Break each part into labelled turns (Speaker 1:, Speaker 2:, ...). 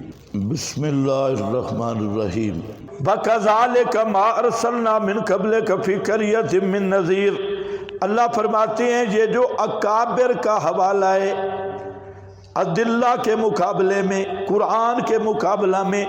Speaker 1: بسم اللہ الرحمن الرحیم وَكَذَلِكَ مَا أَرْسَلْنَا مِن قَبْلِكَ فِي قَرْيَةٍ مِّن نَذِيرٍ۔ اللہ فرماتے ہیں یہ جو اکابر کا حوالہ ہے ادلہ کے مقابلے میں، قرآن کے مقابلہ میں،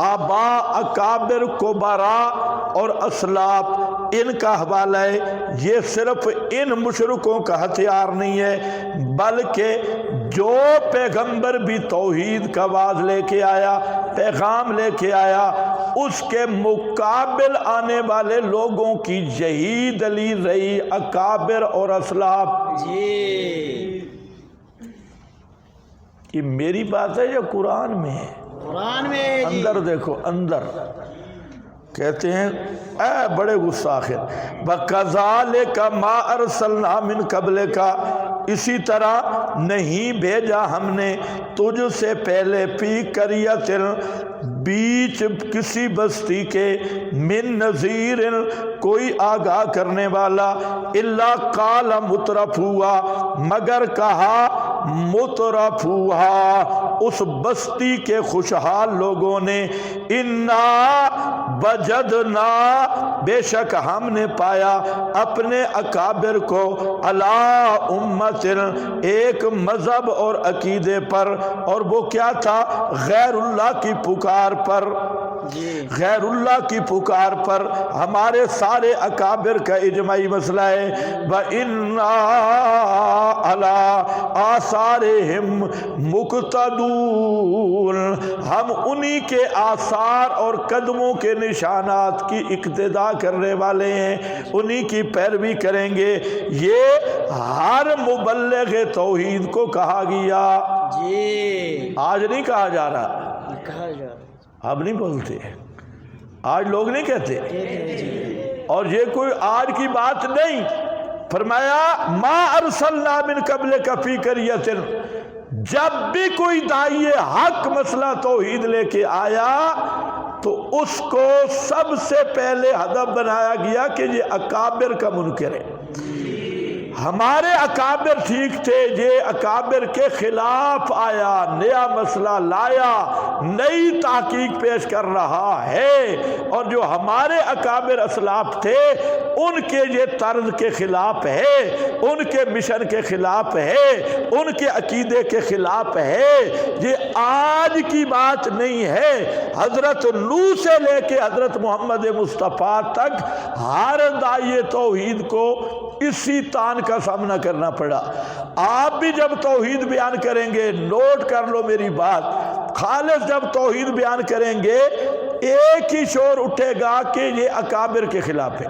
Speaker 1: آبا اکابر کبرا اور اسلاف ان کا حوالہ ہے، یہ صرف ان مشرکوں کا ہتھیار نہیں ہے، بلکہ جو پیغمبر بھی توحید کا آواز لے کے آیا، پیغام لے کے آیا، اس کے مقابل آنے والے لوگوں کی یہی دلیل رہی اکابر اور اسلاف۔ یہ میری بات ہے یا قرآن میں ہے؟
Speaker 2: قرآن میں
Speaker 1: اندر دیکھو، اندر کہتے ہیں اے بڑے گستاخر وَكَذَلِكَ مَا أَرْسَلْنَا مِن قَبْلِكَ، اسی طرح نہیں بھیجا ہم نے تجھ سے پہلے فی قریۃ بیچ کسی بستی کے، من نذیر کوئی آگاہ کرنے والا، الا قال مترفوها مگر کہا مترفوها اس بستی کے خوشحال لوگوں نے، انا وجدنا بے شک ہم نے پایا اپنے اکابر کو، علی امت ایک مذہب اور عقیدے پر، اور وہ کیا تھا؟ غیر اللہ کی پکار پر، غیر اللہ کی پکار پر۔ ہمارے سارے اکابر کا اجماعی مسئلہ ہے وَإِنَّا عَلَىٰ آثَارِهِمْ مُقْتَدُونَ، ہم انہی کے آثار اور قدموں کے نشانات کی اقتداء کرنے والے ہیں، انہی کی پیروی کریں گے۔ یہ ہر مبلغ توحید کو کہا گیا، آج نہیں کہا جا رہا، اب نہیں بولتے، آج لوگ نہیں کہتے، اور یہ کوئی آج کی بات نہیں۔ فرمایا ما ارسلنا من قبلک فی قریۃ، جب بھی کوئی داعی حق مسئلہ توحید لے کے آیا تو اس کو سب سے پہلے ہدف بنایا گیا کہ یہ اکابر کا منکر ہے۔ ہمارے اکابر ٹھیک تھے، یہ اکابر کے خلاف آیا، نیا مسئلہ لایا، نئی تحقیق پیش کر رہا ہے، اور جو ہمارے اکابر اسلاف تھے ان کے یہ طرز کے خلاف ہے، ان کے مشن کے خلاف ہے، ان کے عقیدے کے خلاف ہے۔ یہ آج کی بات نہیں ہے، حضرت نوح سے لے کے حضرت محمد مصطفیٰ تک ہر داعی توحید کو اسی تان کا سامنا کرنا پڑا۔ آپ بھی جب توحید بیان کریں گے، نوٹ کر لو میری بات، خالص جب توحید بیان کریں گے ایک ہی شور اٹھے گا کہ یہ اکابر کے خلاف ہے۔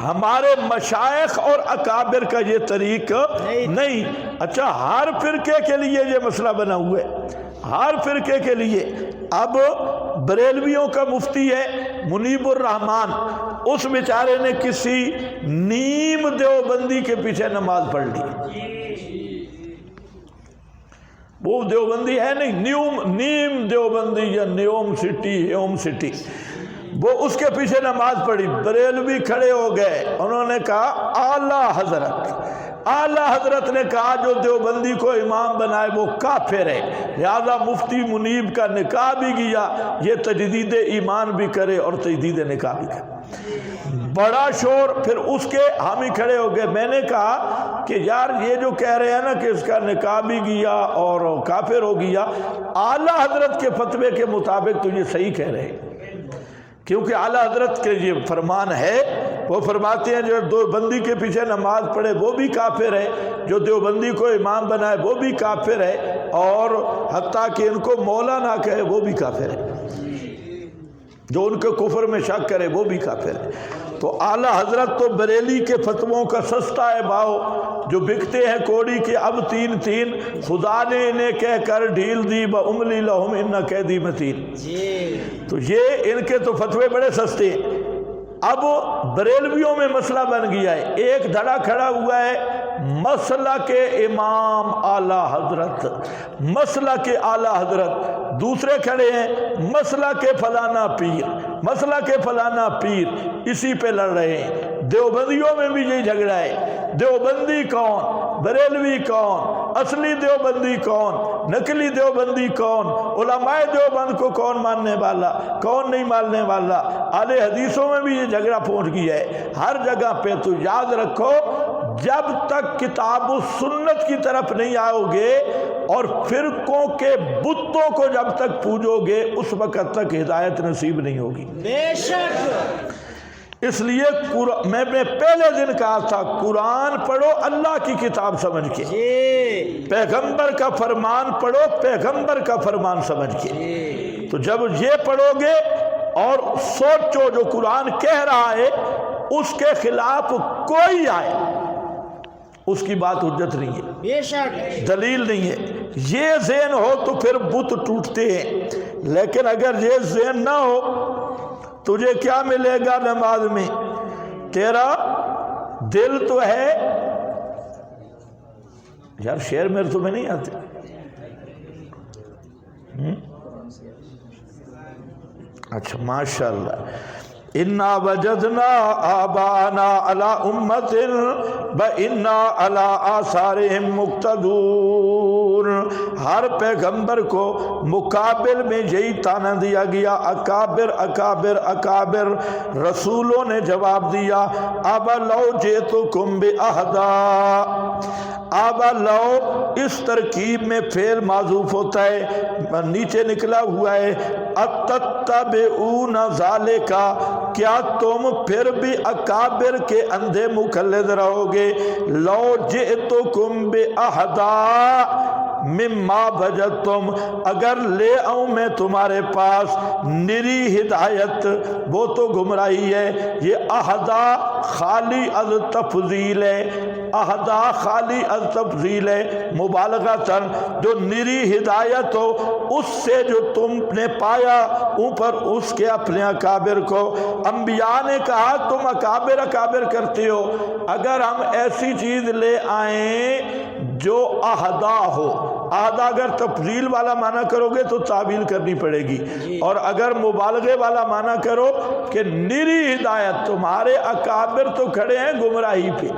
Speaker 1: ہمارے مشائخ اور اکابر کا یہ طریق نہیں۔ اچھا، ہر فرقے کے لیے یہ مسئلہ بنا ہوا ہے، ہر فرقے کے لیے۔ اب بریلویوں کا مفتی ہے منیب الرحمان، اس بیچارے نے کسی نیم دیوبندی کے پیچھے نماز پڑھ لی، وہ دیوبندی ہے نہیں، نیم دیوبندی یا نیوم سٹی، وہ اس کے پیچھے نماز پڑھی۔ بریلوی کھڑے ہو گئے، انہوں نے کہا اعلیٰ حضرت نے کہا جو دیوبندی کو امام بنائے وہ کافر ہے، لہذا مفتی منیب کا نکاح بھی کیا، یہ تجدید ایمان بھی کرے اور تجدید نکاح بھی کرے۔ بڑا شور، پھر اس کے حامی کھڑے ہو گئے۔ میں نے کہا کہ یار یہ جو کہہ رہے ہیں نا کہ اس کا نکاح بھی کیا اور کافر ہو گیا، اعلیٰ حضرت کے فتوے کے مطابق تو یہ صحیح کہہ رہے ہیں، کیونکہ اعلیٰ حضرت کے یہ فرمان ہے، وہ فرماتے ہیں جو دیوبندی کے پیچھے نماز پڑھے وہ بھی کافر ہے، جو دیوبندی کو امام بنائے وہ بھی کافر ہے، اور حتیٰ کہ ان کو مولا نہ کہے وہ بھی کافر ہے، جو ان کے کفر میں شک کرے وہ بھی کافر ہے۔ تو اعلیٰ حضرت تو بریلی کے فتووں کا سستا ہے باؤ، جو بکتے ہیں کوڑی کے اب تین، خدا نے انہیں کہہ کر ڈھیل دی بَأُمْلِي لَهُمْ إِنَّ كَيْدِي مَتِينٌ۔ تو یہ ان کے تو فتوے بڑے سستے ہیں۔ اب بریلویوں میں مسئلہ بن گیا ہے، ایک دھڑا کھڑا ہوا ہے مسئلہ کے امام اعلیٰ حضرت، مسئلہ کے اعلیٰ حضرت، دوسرے کھڑے ہیں مسئلہ کے فلانا پیر، مسئلہ کے فلانا پیر، اسی پہ لڑ رہے ہیں۔ دیوبندیوں میں بھی یہی جھگڑا ہے، دیوبندی کون، بریلوی کون، اصلی دیوبندی کون، نقلی دیوبندی کون، علماء دیوبند کو کون ماننے والا، کون نہیں ماننے والا۔ اہل حدیثوں میں بھی یہ جھگڑا پہنچ گیا ہے ہر جگہ پہ۔ تو یاد رکھو جب تک کتاب و سنت کی طرف نہیں آؤ گے اور فرقوں کے بتوں کو جب تک پوجو گے اس وقت تک ہدایت نصیب نہیں ہوگی۔ بے شک اس لیے میں نے پہلے دن کہا تھا قرآن پڑھو اللہ کی کتاب سمجھ کے، پیغمبر کا فرمان پڑھو پیغمبر کا فرمان سمجھ کے۔ تو جب یہ پڑھو گے اور سوچو جو قرآن کہہ رہا ہے اس کے خلاف کوئی آئے اس کی بات حجت نہیں ہے، بے شک دلیل نہیں ہے۔ یہ ذہن ہو تو پھر بت ٹوٹتے ہیں، لیکن اگر یہ ذہن نہ ہو تجھے کیا ملے گا نماز میں؟ تیرا دل تو ہے یار، شعر میرے تمہیں نہیں آتے؟ اچھا ماشاءاللہ۔ انا وجدنا آبانا علی امت وانا علی آثارہم مقتدون۔ ہر پیغمبر کو مقابل میں یہی طعنہ دیا گیا، اکابر اکابر اکابر۔ رسولوں نے جواب دیا اب لو جئتکم باہدا۔ اب لو اس ترکیب میں فعل معذوف ہوتا ہے، نیچے نکلا ہوا ہے اتتبعون ذالک، کیا تم پھر بھی اکابر کے اندھے مقلد رہو گے؟ لو جئتکم باہدا مما وجدتم، اگر لے آؤں میں تمہارے پاس نری ہدایت، وہ تو گمراہی ہے۔ یہ اہدا خالی از تفضیل ہے، اہدا خالی از تفضیل ہے مبالغتاً، جو نری ہدایت ہو اس سے جو تم نے پایا اوپر اس کے اپنے اکابر کو۔ انبیاء نے کہا تم اکابر اکابر کرتے ہو، اگر ہم ایسی چیز لے آئیں جو اہدا ہو، اہدا اگر تفضیل والا معنی کرو گے تو تعویل کرنی پڑے گی، اور اگر مبالغے والا معنی کرو کہ نری ہدایت، تمہارے اکابر تو کھڑے ہیں گمراہی پہ،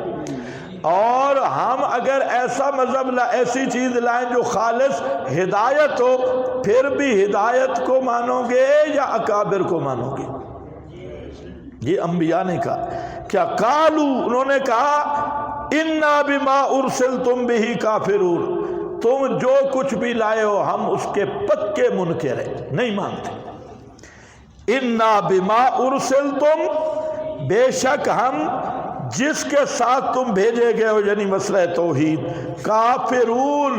Speaker 1: اور ہم اگر ایسا مذہب ایسی چیز لائیں جو خالص ہدایت ہو، پھر بھی ہدایت کو مانو گے یا اکابر کو مانو گے؟ یہ انبیاء نے کہا۔ کیا قالو، انہوں نے کہا انا بما ارسلتم بہ کافرون، تم جو کچھ بھی لائے ہو ہم اس کے پکے منکر ہیں، نہیں مانتے۔ انا بما ارسلتم، بے شک ہم جس کے ساتھ تم بھیجے گئے ہو یعنی مسئلہ توحید، کافرون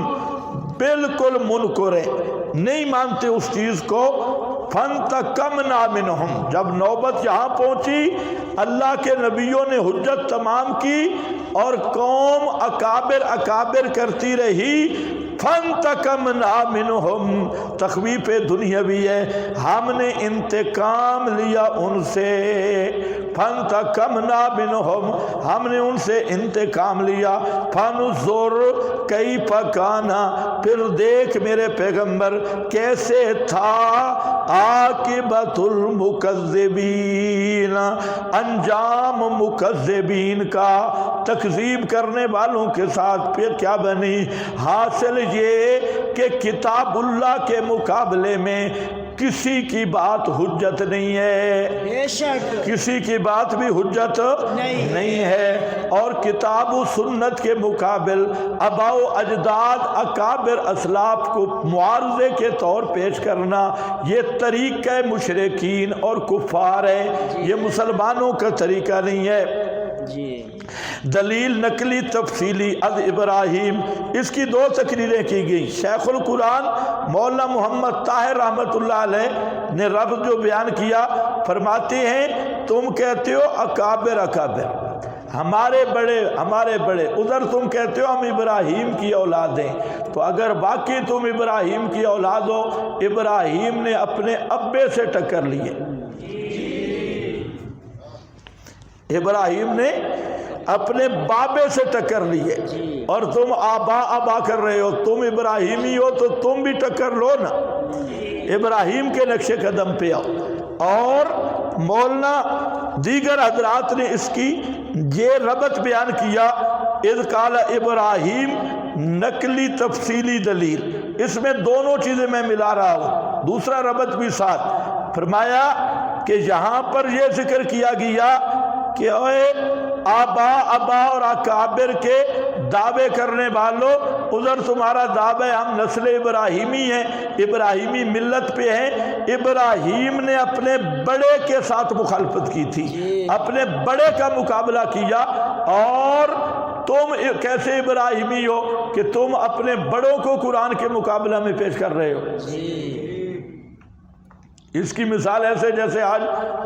Speaker 1: بالکل منکر ہے، نہیں مانتے اس چیز کو۔ فانتقمنا منہم، جب نوبت یہاں پہنچی اللہ کے نبیوں نے حجت تمام کی اور قوم اکابر اکابر کرتی رہی، فانتقمنا منہم، تخویف دنیاوی ہے، ہم نے انتقام لیا ان سے۔ فانتقمنا منہم، ہم نے ان سے انتقام لیا۔ فانظر کیف کان، پھر دیکھ میرے پیغمبر کیسے تھا عاقبۃ المکذبین، انجام مکذبین کا، تکذیب کرنے والوں کے ساتھ پھر کیا بنی۔ حاصل یہ کہ کتاب اللہ کے مقابلے میں کسی کی بات حجت نہیں ہے، بے شک کسی کی بات بھی حجت نہیں ہے، اور کتاب و سنت کے مقابل آباء و اجداد اکابر اسلاف کو معارضے کے طور پیش کرنا یہ طریقہ مشرکین اور کفار ہے، یہ مسلمانوں کا طریقہ نہیں ہے۔ دلیل نقلی تفصیلی از ابراہیم، اس کی دو تقریریں کی گئی۔ شیخ القرآن مولانا محمد طاہر رحمۃ اللہ علیہ نے لفظ جو بیان کیا، فرماتے ہیں تم کہتے ہو اکابر اکابر، ہمارے بڑے، ادھر تم کہتے ہو ہم ابراہیم کی اولاد ہیں، تو اگر واقعی تم ابراہیم کی اولاد ہو، ابراہیم نے اپنے ابے سے ٹکر لیے، ابراہیم نے اپنے بابے سے ٹکر لیے، اور تم آبا کر رہے ہو، تم ابراہیمی ہو تو تم بھی ٹکر لو نا، ابراہیم کے نقش قدم پہ آؤ۔ اور مولانا دیگر حضرات نے اس کی یہ ربط بیان کیا، اذ قال ابراہیم نقلی تفصیلی دلیل، اس میں دونوں چیزیں میں ملا رہا ہوں، دوسرا ربط بھی ساتھ۔ فرمایا کہ یہاں پر یہ ذکر کیا گیا کہ اے آبا اور اکابر کے دعوے کرنے والوں، ادھر تمہارا دعوے ہم نسل ابراہیمی ہیں، ابراہیمی ملت پہ ہیں۔ ابراہیم نے اپنے بڑے کے ساتھ مخالفت کی تھی، اپنے بڑے کا مقابلہ کیا، اور تم کیسے ابراہیمی ہو کہ تم اپنے بڑوں کو قرآن کے مقابلہ میں پیش کر رہے ہو؟ اس کی مثال ایسے جیسے آج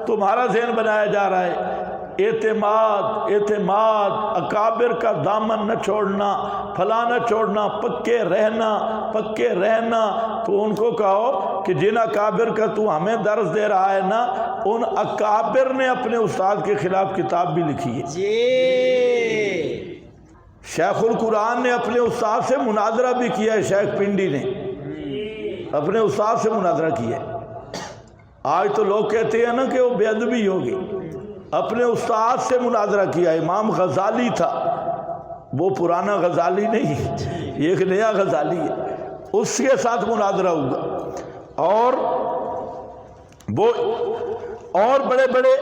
Speaker 1: تمہارا ذہن بنایا جا رہا ہے، اعتماد، اکابر کا دامن نہ چھوڑنا، پھلا نہ چھوڑنا، پکے رہنا۔ تو ان کو کہو کہ جن اکابر کا تو ہمیں درس دے رہا ہے نا، ان اکابر نے اپنے استاد کے خلاف کتاب بھی لکھی ہے۔ شیخ القرآن نے اپنے استاد سے مناظرہ بھی کیا ہے، شیخ پنڈی نے اپنے استاد سے مناظرہ کیا ہے۔ آج تو لوگ کہتے ہیں نا کہ وہ بے ادبی ہوگی، اپنے استاد سے مناظرہ کیا۔ امام غزالی تھا، وہ پرانا غزالی نہیں، یہ ایک نیا غزالی ہے، اس کے ساتھ مناظرہ ہوگا۔ اور وہ اور بڑے بڑے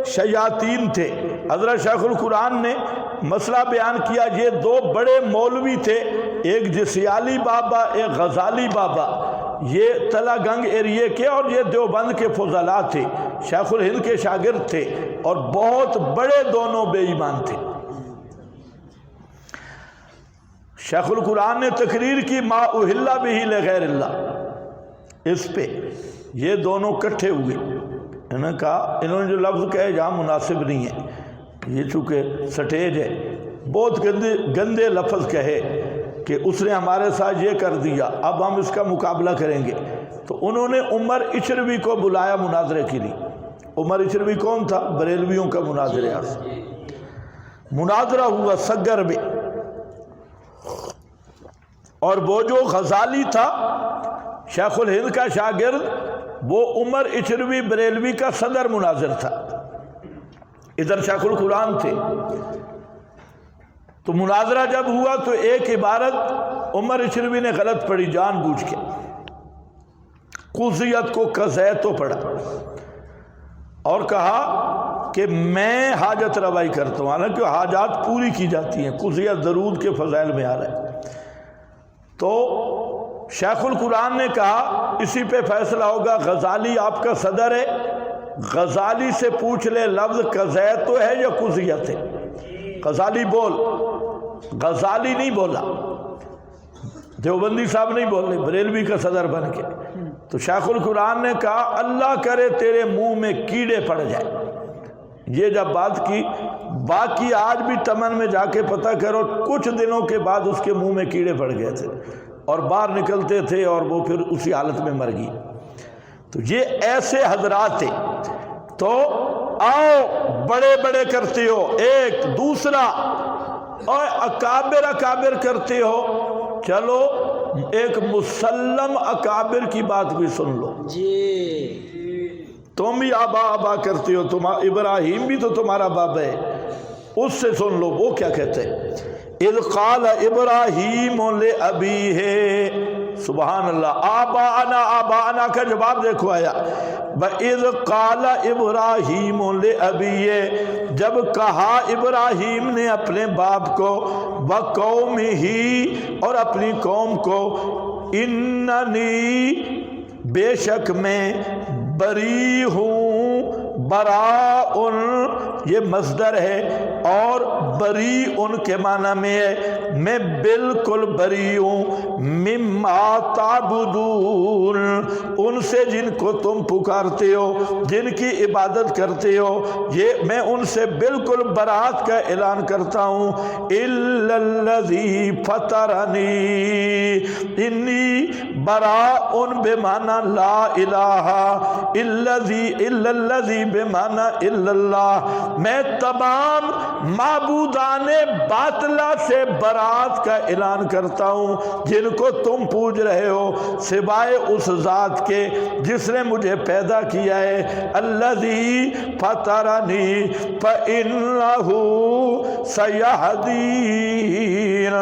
Speaker 1: شیاطین تھے۔ حضرت شیخ القرآن نے مسئلہ بیان کیا، یہ دو بڑے مولوی تھے، ایک جسیالی بابا، ایک غزالی بابا، یہ تلا گنگ ایریے کے، اور یہ دیوبند کے فضلاء تھے، شیخ الہند کے شاگرد تھے، اور بہت بڑے دونوں بے ایمان تھے۔ شیخ القرآن نے تقریر کی ما اہل بہ لغیر اللہ، اس پہ یہ دونوں کٹھے ہوئے، انہوں نے کہا، انہوں نے جو لفظ کہے جہاں مناسب نہیں ہے، یہ چونکہ سٹیج ہے، بہت گندے لفظ کہے کہ اس نے ہمارے ساتھ یہ کر دیا، اب ہم اس کا مقابلہ کریں گے۔ تو انہوں نے عمر اشروی کو بلایا مناظرے کے لیے۔ عمر اشروی کون تھا؟ بریلویوں کا مناظرہ ہوا سگر میں، اور وہ جو غزالی تھا شیخ الہند کا شاگرد، وہ عمر اشروی بریلوی کا صدر مناظر تھا، ادھر شیخ القرآن تھے۔ تو مناظرہ جب ہوا تو ایک عبارت عمر اشروی نے غلط پڑھی جان بوجھ کے، قضیت کو قضیتو پڑھا، اور کہا کہ میں حاجت روائی کرتا ہوں، حالانکہ حاجات پوری کی جاتی ہیں، قضیت درود کے فضائل میں آ رہا ہے۔ تو شیخ القرآن نے کہا اسی پہ فیصلہ ہوگا، غزالی آپ کا صدر ہے، غزالی سے پوچھ لے لفظ قضیتو ہے یا قضیت ہے؟ غزالی بول، غزالی نہیں بولا، دیوبندی صاحب نہیں بولے، بریلوی کا صدر بن کے۔ تو شیخ القرآن نے کہا اللہ کرے تیرے منہ میں کیڑے پڑ جائے۔ یہ جب بات کی، باقی آج بھی تمن میں جا کے پتہ کرو، کچھ دنوں کے بعد اس کے منہ میں کیڑے پڑ گئے تھے اور باہر نکلتے تھے، اور وہ پھر اسی حالت میں مر گئی۔ تو یہ ایسے حضرات تھے۔ تو آؤ بڑے بڑے کرتے ہو، ایک دوسرا اور اکابر کرتے ہو، چلو ایک مسلم اکابر کی بات بھی سن لو۔ تم بھی آبا کرتے ہو، ابراہیم بھی تو تمہارا بابا ہے، اس سے سن لو وہ کیا کہتے ہیں۔ اذ قال ابراہیم لأبیہ، سبحان اللہ، آبانا کا جواب دیکھو آیا، وَإِذْ قَالَ إِبْرَاهِيمُ لِأَبِيِّهِ، جب کہا ابراہیم نے اپنے باپ کو، وَقَوْمِهِ، اور اپنی قوم کو، اِنَّنِي، بے شک میں، بری ہوں، براء یہ مصدر ہے، اور بری ان کے معنی میں ہے میں بالکل بری ہوں، مما تعبدون، ان سے جن کو تم پکارتے ہو، جن کی عبادت کرتے ہو، یہ میں ان سے بالکل برات کا اعلان کرتا ہوں۔ الا الذی فطرنی، انی براء بمعنی لا الہ الا الذی بمعنی الا اللہ، میں تمام معبودان باطلہ سے برات کا اعلان کرتا ہوں جن کو تم پوج رہے ہو، سوائے اس ذات کے جس نے مجھے پیدا کیا ہے، الذی فطرنی فإنہ سیہدین،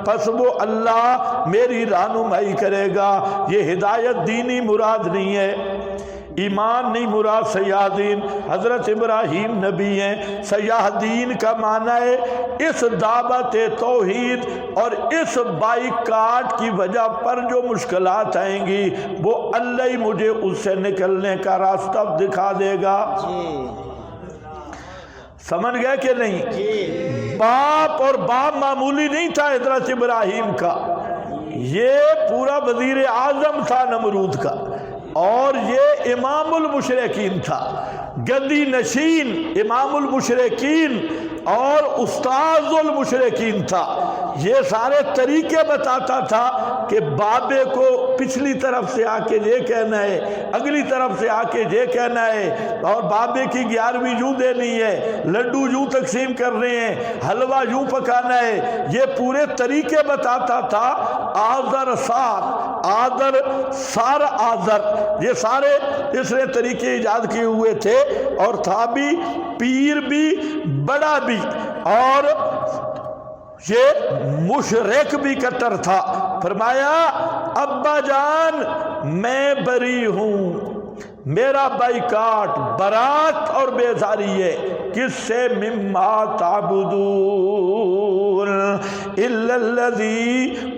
Speaker 1: پس وہ اللہ میری رہنمائی کرے گا۔ یہ ہدایت دینی مراد نہیں ہے، ایمان نہیں مراد، سیاحدین حضرت ابراہیم نبی ہیں۔ سیاحدین کا معنی ہے اس دعوت توحید اور اس بائیکاٹ کی وجہ پر جو مشکلات آئیں گی وہ اللہ ہی مجھے اس سے نکلنے کا راستہ دکھا دے گا۔ سمجھ گئے کہ نہیں؟ باپ اور باپ معمولی نہیں تھا حضرت ابراہیم کا، یہ پورا وزیر اعظم تھا نمرود کا، اور یہ امام المشرکین تھا، گدی نشین امام المشرکین اور استاذ المشرکین تھا۔ یہ سارے طریقے بتاتا تھا کہ بابے کو پچھلی طرف سے آ کے یہ کہنا ہے، اگلی طرف سے آ کے یہ کہنا ہے، اور بابے کی 11ویں یوں دینی ہے، لڈو یوں تقسیم کرنے ہیں، حلوہ یوں پکانا ہے، یہ پورے طریقے بتاتا تھا۔ آذر سار آذر، یہ سارے اس نے طریقے ایجاد کیے ہوئے تھے، اور تھا بھی پیر بھی بڑا بھی، اور یہ مشرک بھی کٹر تھا۔ فرمایا ابا جان میں بری ہوں، میرا بائیکاٹ برات اور بیزاری ہے، کس سے؟ مما تعبدون الا الذی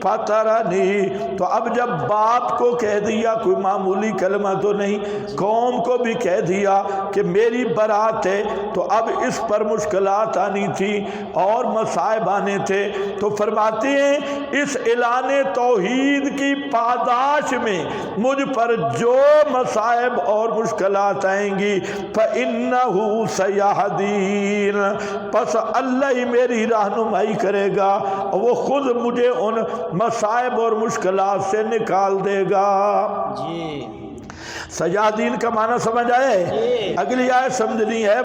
Speaker 1: فطرنی۔ تو اب جب باپ کو کہہ دیا، کوئی معمولی کلمہ تو نہیں، قوم کو بھی کہہ دیا کہ میری برات ہے، تو اب اس پر مشکلات آنی تھی اور مصائب آنے تھے۔ تو فرماتے ہیں اس اعلان توحید کی پاداش میں مجھ پر جو مصائب اور مشکلات آئیں گی فَإِنَّهُ سَيَهْدِينَ، پس اللہ ہی میری رہنمائی کرے گا، اور وہ خود مجھے ان مصائب اور مشکلات سے نکال دے گا۔ سیاحدین کا معنی سمجھ آئے؟ اگلی آیت سمجھنی ہے۔